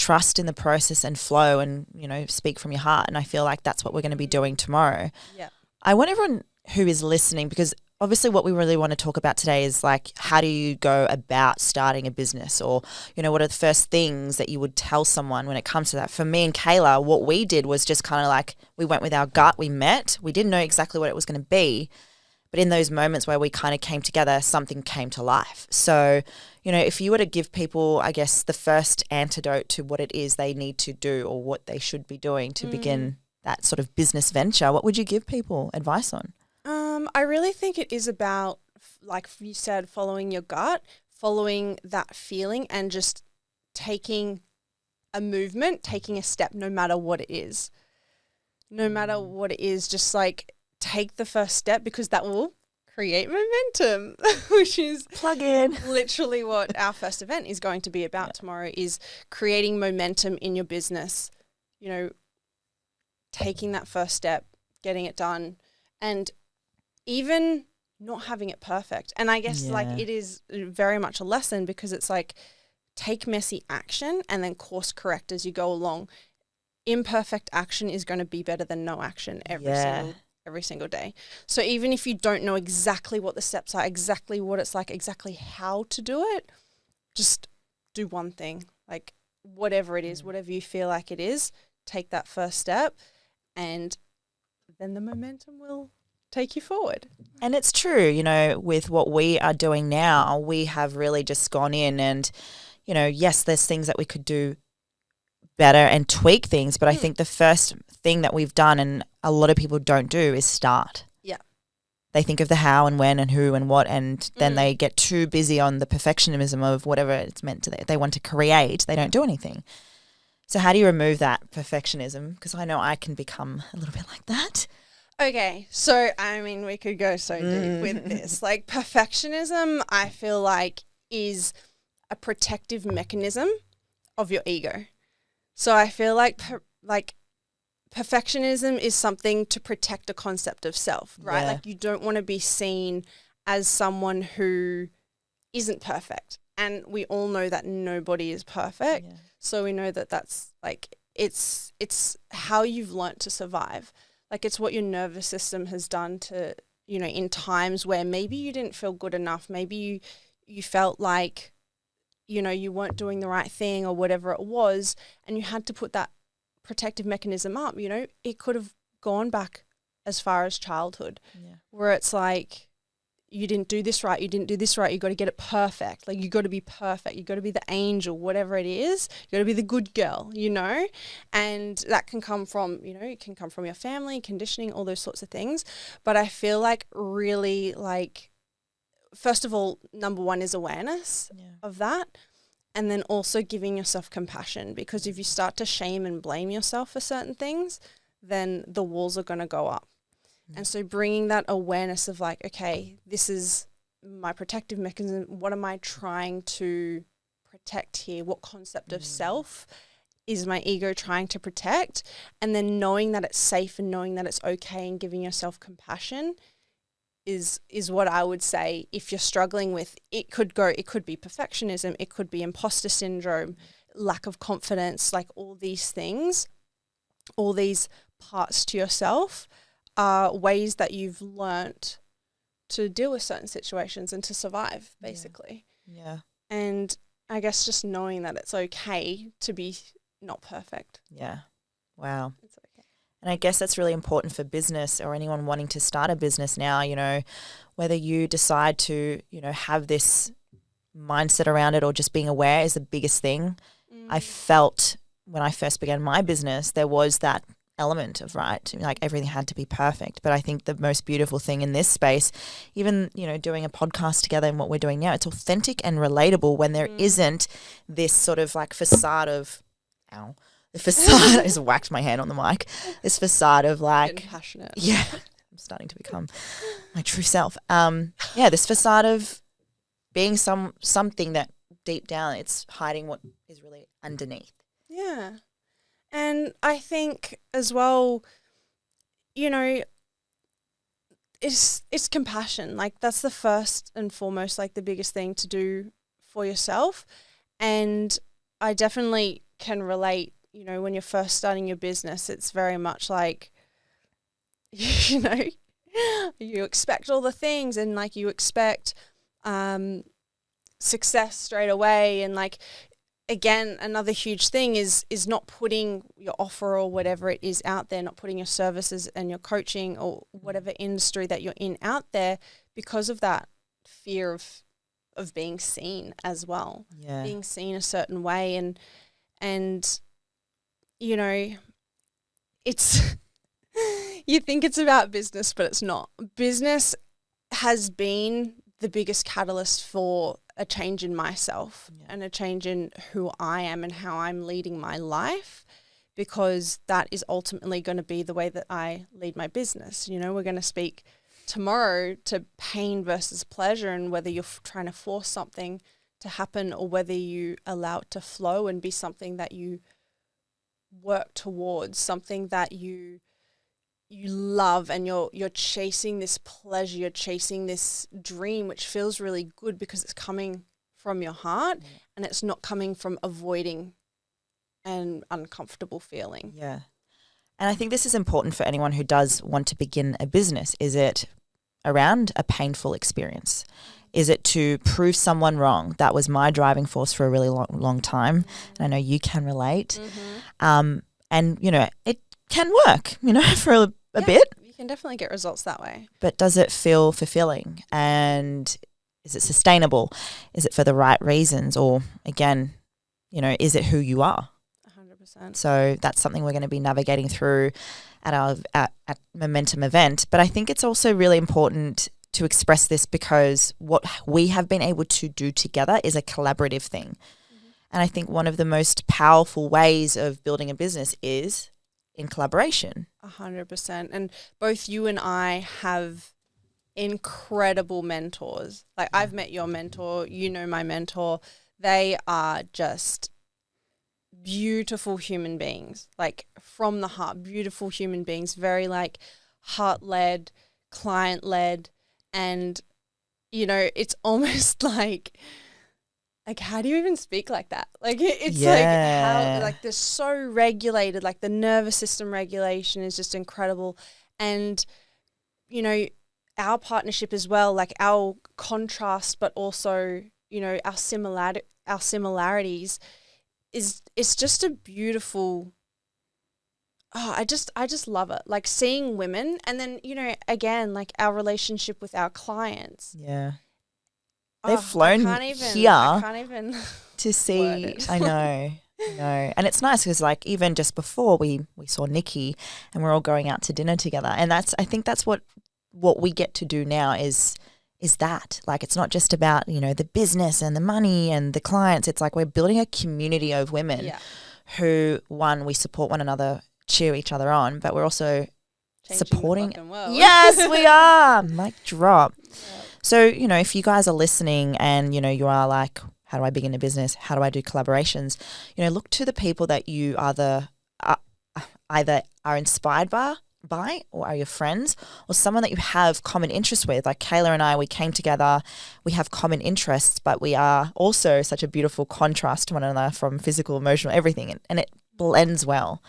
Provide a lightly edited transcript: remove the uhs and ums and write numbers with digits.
trust in the process and flow and, speak from your heart. And I feel like that's what we're going to be doing tomorrow. Yeah. I want everyone who is listening, because obviously what we really want to talk about today is like, how do you go about starting a business, or, what are the first things that you would tell someone when it comes to that? For me and Kayla, what we did was just kind of like, we went with our gut, we didn't know exactly what it was going to be. But in those moments where we kind of came together, something came to life. So, if you were to give people, I guess, the first antidote to what it is they need to do or what they should be doing to begin that sort of business venture, what would you give people advice on? I really think it is about, like you said, following your gut, following that feeling, and just taking a movement, taking a step, no matter what it is. No matter what it is, just like take the first step, because that will create momentum, which is plug in literally what our first event is going to be about tomorrow, is creating momentum in your business, taking that first step, getting it done, and even not having it perfect. And I guess it is very much a lesson, because it's like, take messy action and then course correct as you go along. Imperfect action is going to be better than no action every single day. So even if you don't know exactly what the steps are, exactly what it's like, exactly how to do it, just do one thing. Like whatever it is, whatever you feel like it is, take that first step, and then the momentum will take you forward. And it's true, with what we are doing now, we have really just gone in and, yes, there's things that we could do better and tweak things, but I think the first thing that we've done, and a lot of people don't do, is start. Yeah. They think of the how and when and who and what, and then they get too busy on the perfectionism of whatever it's meant to, they want to create, they don't do anything. So how do you remove that perfectionism? Because I know I can become a little bit like that. Okay, so I mean, we could go so deep with this. Like, perfectionism, I feel like, is a protective mechanism of your ego. So I feel like perfectionism is something to protect a concept of self, right? Yeah. Like, you don't want to be seen as someone who isn't perfect. And we all know that nobody is perfect. Yeah. So we know that that's like, it's how you've learnt to survive. Like, it's what your nervous system has done to, in times where maybe you didn't feel good enough, maybe you felt like, you weren't doing the right thing or whatever it was, and you had to put that protective mechanism up, it could have gone back as far as childhood, where it's like, you didn't do this right, you got to get it perfect. Like, you got to be perfect, you got to be the angel, whatever it is, you got to be the good girl, and that can come from, it can come from your family, conditioning, all those sorts of things. But I feel like really, like, first of all, number one is awareness of that, and then also giving yourself compassion, because if you start to shame and blame yourself for certain things, then the walls are going to go up. And so bringing that awareness of like, okay, this is my protective mechanism. What am I trying to protect here? What concept of self is my ego trying to protect? And then knowing that it's safe and knowing that it's okay and giving yourself compassion is what I would say. If you're struggling with, it could be perfectionism, it could be imposter syndrome, lack of confidence, like all these things, all these parts to yourself are ways that you've learnt to deal with certain situations and to survive, basically. Yeah. And I guess just knowing that it's okay to be not perfect. Yeah. Wow. It's okay. And I guess that's really important for business or anyone wanting to start a business now, whether you decide to, have this mindset around it or just being aware is the biggest thing. I felt when I first began my business, there was that element of like everything had to be perfect. But I think the most beautiful thing in this space, even, doing a podcast together and what we're doing now, it's authentic and relatable when there isn't this sort of like facade of, the facade, I just whacked my hand on the mic, this facade of like, getting passionate. Yeah, I'm starting to become my true self. This facade of being something that deep down it's hiding what is really underneath. Yeah. And I think as well, it's compassion. Like, that's the first and foremost, like the biggest thing to do for yourself. And I definitely can relate, you know, when you're first starting your business, it's very much like, you know, you expect all the things, and like you expect success straight away. And like, again, another huge thing is not putting your offer or whatever it is out there, not putting your services and your coaching or whatever industry that you're in out there, because of that fear of being seen as well, being seen a certain way. And you know, it's you think it's about business, but it's not. Business has been the biggest catalyst for a change in myself and a change in who I am and how I'm leading my life, because that is ultimately going to be the way that I lead my business. You know, we're going to speak tomorrow to pain versus pleasure, and whether you're trying to force something to happen or whether you allow it to flow and be something that you work towards, something that you love, and you're chasing this pleasure, you're chasing this dream, which feels really good because it's coming from your heart and it's not coming from avoiding an uncomfortable feeling. Yeah. And I think this is important for anyone who does want to begin a business. Is it around a painful experience? Is it to prove someone wrong? That was my driving force for a really long time. And I know you can relate. And, you know, it can work, you know, for a bit. You can definitely get results that way. But does it feel fulfilling? And is it sustainable? Is it for the right reasons? Or, again, you know, is it who you are? 100%. So that's something we're going to be navigating through at our at Momentum event. But I think it's also really important to express this, because what we have been able to do together is a collaborative thing. And I think one of the most powerful ways of building a business is in collaboration. 100%. And both you and I have incredible mentors. Like, I've met your mentor, you know my mentor. They are just beautiful human beings, like from the heart, beautiful human beings, very like heart-led, client-led. And, you know, it's almost like how do you even speak like that? Like, it's like how, like, they're so regulated, like the nervous system regulation is just incredible. And, you know, our partnership as well, like our contrast, but also, you know, our similarities it's just a beautiful, I just love it. Like, seeing women, and then, you know, again, like our relationship with our clients. Yeah. They've flown here I can't even to see. I know. And it's nice because, like, even just before we saw Nikki and we're all going out to dinner together. And I think that's what we get to do now is that. Like, it's not just about, you know, the business and the money and the clients. It's like we're building a community of women who, one, we support one another, cheer each other on, but we're also supporting. Yes, we are. Mic drop. Yeah. So, you know, if you guys are listening and, you know, you are like, how do I begin a business? How do I do collaborations? You know, look to the people that you either are inspired by or are your friends, or someone that you have common interests with. Like Kayla and I, we came together, we have common interests, but we are also such a beautiful contrast to one another from physical, emotional, everything. And it blends well.